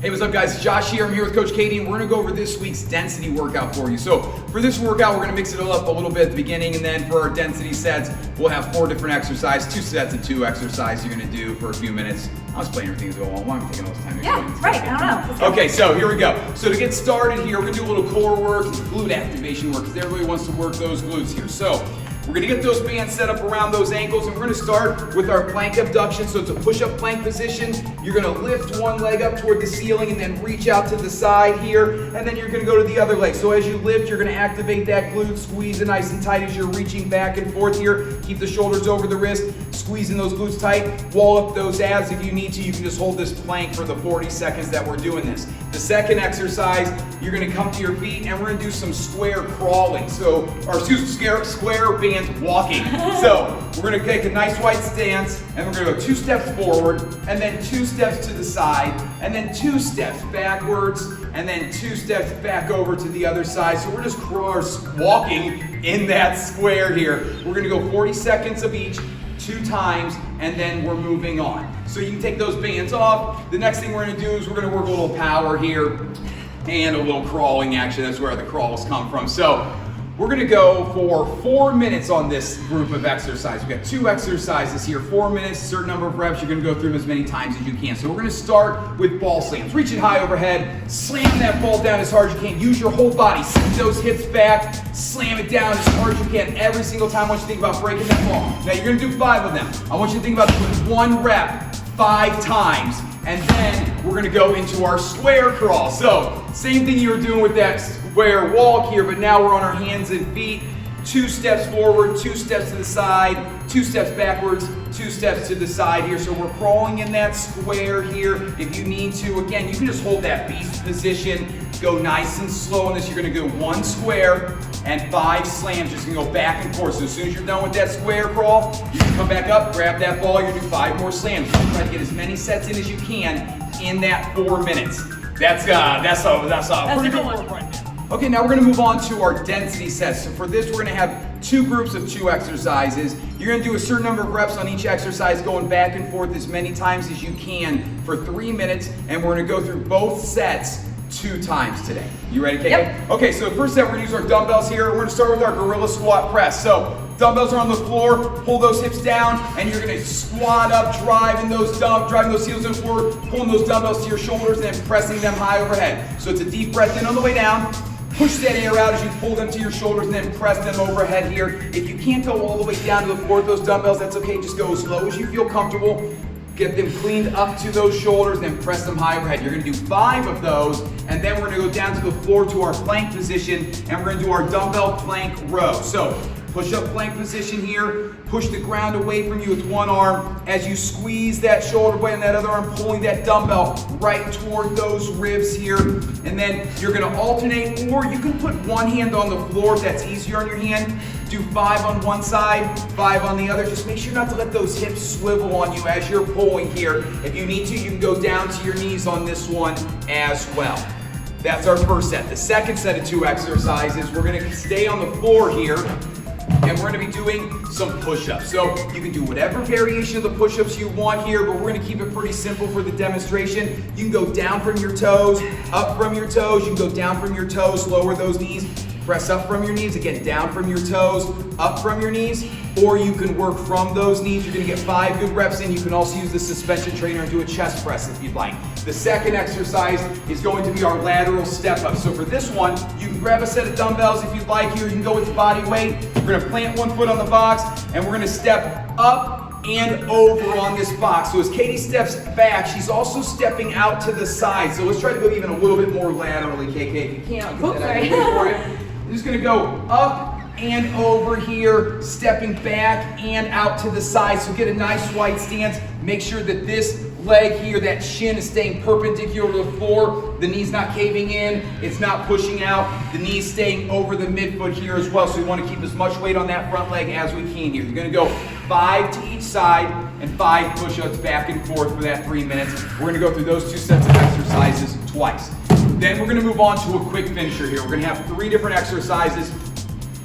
Hey, what's up guys? Josh here. I'm here with Coach Katie and we're gonna go over this week's density workout for you. So for this workout, we're gonna mix it all up a little bit at the beginning, and then for our density sets, we'll have 4 different exercises, 2 sets of 2 exercises you're gonna do for a few minutes. I'll explain everything as we go along. Why am I taking all this time? Yeah, right, I don't know. Okay, so here we go. So to get started here, we're gonna do a little core work, glute activation work, because everybody wants to work those glutes here. So we're gonna get those bands set up around those ankles, and we're gonna start with our plank abduction. So it's a push-up plank position. You're gonna lift one leg up toward the ceiling and then reach out to the side here, and then you're gonna go to the other leg. So as you lift, you're gonna activate that glute, squeeze it nice and tight as you're reaching back and forth here. Keep the shoulders over the wrist, squeezing those glutes tight. Wall up those abs if you need to. You can just hold this plank for the 40 seconds that we're doing this. The second exercise, you're gonna come to your feet and we're gonna do some square crawling. So, or excuse me, square band walking. So we're gonna take a nice wide stance and we're gonna go 2 steps forward and then 2 steps to the side and then 2 steps backwards and then 2 steps back over to the other side. So we're just walking in that square here. We're gonna go 40 seconds of each, 2 times, and then we're moving on. So you can take those bands off. The next thing we're gonna do is we're gonna work a little power here and a little crawling action. That's where the crawls come from. So we're gonna go for 4 minutes on this group of exercises. We've got 2 exercises here, 4 minutes, a certain number of reps. You're gonna go through them as many times as you can. So we're gonna start with ball slams. Reach it high overhead, slam that ball down as hard as you can. Use your whole body, sink those hips back, slam it down as hard as you can. Every single time I want you to think about breaking that ball. Now you're gonna do 5 of them. I want you to think about doing 1 rep 5 times. And then we're gonna go into our square crawl. So same thing you were doing with that square walk here, but now we're on our hands and feet. 2 steps forward, 2 steps to the side, 2 steps backwards, 2 steps to the side here. So we're crawling in that square here. If you need to, again, you can just hold that beast position. Go nice and slow on this. You're gonna go 1 square and 5 slams. Just gonna go back and forth. So as soon as you're done with that square crawl, you can come back up, grab that ball, you're gonna do 5 more slams. You're gonna try to get as many sets in as you can in that 4 minutes. That's a pretty good work right there. Okay, now we're gonna move on to our density sets. So for this, we're gonna have 2 groups of 2 exercises. You're gonna do a certain number of reps on each exercise, going back and forth as many times as you can for 3 minutes, and we're gonna go through both sets 2 times today. You ready, Kate? Yep. Okay, so the first set, we're gonna use our dumbbells here. We're gonna start with our gorilla squat press. So dumbbells are on the floor, pull those hips down, and you're gonna squat up, driving those heels in forward, pulling those dumbbells to your shoulders, and then pressing them high overhead. So it's a deep breath in on the way down. Push that air out as you pull them to your shoulders and then press them overhead here. If you can't go all the way down to the floor with those dumbbells, that's okay. Just go as low as you feel comfortable. Get them cleaned up to those shoulders, then press them high overhead. You're gonna do 5 of those, and then we're gonna go down to the floor to our plank position, and we're gonna do our dumbbell plank row. So push-up plank position here. Push the ground away from you with one arm. As you squeeze that shoulder blade and that other arm, pulling that dumbbell right toward those ribs here. And then you're gonna alternate, or you can put one hand on the floor if that's easier on your hand. Do 5 on one side, 5 on the other. Just make sure not to let those hips swivel on you as you're pulling here. If you need to, you can go down to your knees on this one as well. That's our first set. The second set of 2 exercises, we're gonna stay on the floor here, and we're gonna be doing some push-ups. So you can do whatever variation of the push-ups you want here, but we're gonna keep it pretty simple for the demonstration. You can go down from your toes, up from your toes. You can go down from your toes, lower those knees, press up from your knees, again, down from your toes, up from your knees, or you can work from those knees. You're gonna get 5 good reps in. You can also use the suspension trainer and do a chest press if you'd like. The second exercise is going to be our lateral step up. So for this one, you can grab a set of dumbbells if you'd like here. You can go with body weight. We're gonna plant 1 foot on the box, and we're gonna step up and over on this box. So as Katie steps back, she's also stepping out to the side. So let's try to go even a little bit more laterally, KK. If you can't, I'll get that out of the way for you. I'm just gonna go up and over here, stepping back and out to the side. So get a nice wide stance. Make sure that this leg here, that shin is staying perpendicular to the floor. The knee's not caving in, it's not pushing out. The knee's staying over the midfoot here as well. So we want to keep as much weight on that front leg as we can here. You're gonna go 5 to each side and 5 push-ups back and forth for that 3 minutes. We're gonna go through those 2 sets of exercises twice. Then we're gonna move on to a quick finisher here. We're gonna have 3 different exercises.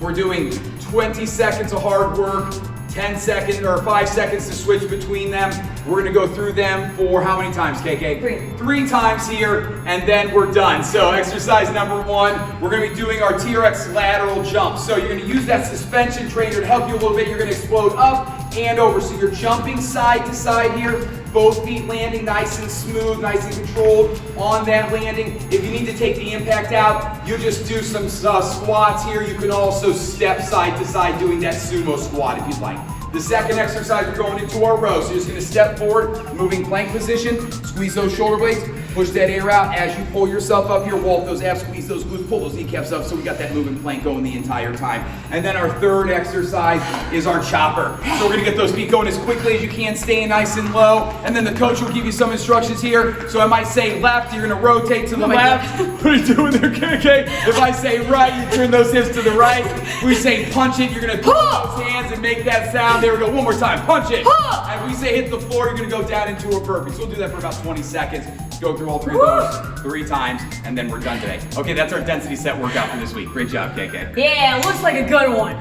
We're doing 20 seconds of hard work, 10 seconds or 5 seconds to switch between them. We're gonna go through them for how many times, KK? 3. 3 times here, and then we're done. So exercise number 1, we're gonna be doing our TRX Lateral Jump. So you're gonna use that suspension trainer to help you a little bit. You're gonna explode up and over. So you're jumping side to side here, both feet landing nice and smooth, nice and controlled on that landing. If you need to take the impact out, you just do some squats here. You can also step side to side doing that sumo squat if you'd like. The second exercise, we're going into our row. So you're just gonna step forward, moving plank position, squeeze those shoulder blades, push that air out as you pull yourself up here, wall those abs, squeeze those glutes, pull those kneecaps up, so we got that moving plank going the entire time. And then our third exercise is our chopper. So we're gonna get those feet going as quickly as you can, staying nice and low, and then the coach will give you some instructions here. So I might say left, you're gonna rotate to the left. What are you doing there, KK? If I say right, you turn those hips to the right. If we say punch it, you're gonna put those hands and make that sound. There we go, one more time, punch it. And if we say hit the floor, you're gonna go down into a burpee. So we'll do that for about 20 seconds. Go through all 3 of those 3 times, and then we're done today. Okay, that's our density set workout for this week. Great job, KK. Yeah, looks like a good one.